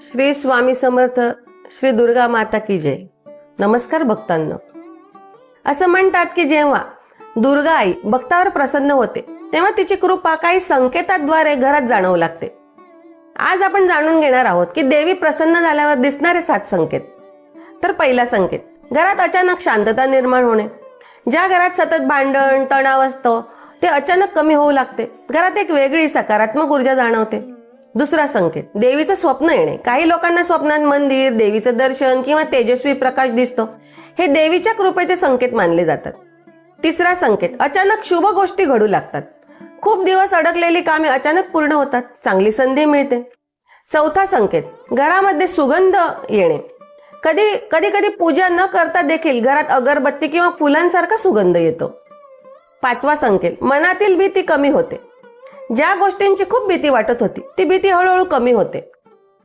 श्री स्वामी समर्थ. श्री दुर्गा माता की जय. नमस्कार भक्तांनो. असं म्हणतात की जेव्हा दुर्गा आई भक्तावर प्रसन्न होते तेव्हा तिची कृपा काही संकेताद्वारे घरात जाणवू लागते. आज आपण जाणून घेणार आहोत की देवी प्रसन्न झाल्यावर दिसणारे 7 संकेत. तर पहिला संकेत, घरात अचानक शांतता निर्माण होणे. ज्या घरात सतत भांडण तणाव असतो ते अचानक कमी होऊ लागते. घरात एक वेगळी सकारात्मक ऊर्जा जाणवते. दुसरा संकेत, देवीचं स्वप्न येणे. काही लोकांना स्वप्नात मंदिर, देवीचं दर्शन किंवा तेजस्वी प्रकाश दिसतो. हे देवीच्या कृपेचे संकेत मानले जातात. तिसरा संकेत, अचानक शुभ गोष्टी घडू लागतात. खूप दिवस अडकलेली कामे अचानक पूर्ण होतात. चांगली संधी मिळते. चौथा संकेत, घरामध्ये सुगंध येणे. कधी कधी पूजा न करता देखील घरात अगरबत्ती किंवा फुलांसारखा सुगंध येतो. पाचवा संकेत, मनातील भीती कमी होते. ज्या गोष्टींची खूप भीती वाटत होती ती भीती हळूहळू कमी होते.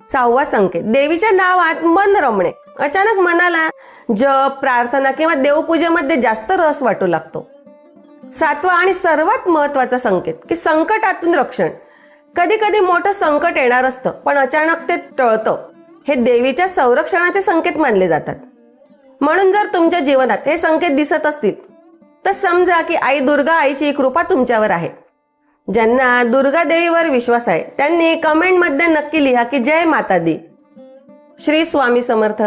सहावा संकेत, देवीच्या नावात मन रमणे. अचानक मनाला जप, प्रार्थना किंवा देवपूजेमध्ये जास्त रस वाटू लागतो. सातवा आणि सर्वात महत्वाचा संकेत की संकटातून रक्षण. कधी कधी मोठं संकट येणार असतं पण अचानक ते टळतं. हे देवीच्या संरक्षणाचे संकेत मानले जातात. म्हणून जर तुमच्या जीवनात हे संकेत दिसत असतील तर समजा की आई दुर्गा आईची कृपा तुमच्यावर आहे. ज्यांना दुर्गा देवीवर विश्वास आहे त्यांनी कमेंट मध्ये नक्की लिहा की जय माता दी. श्री स्वामी समर्थ.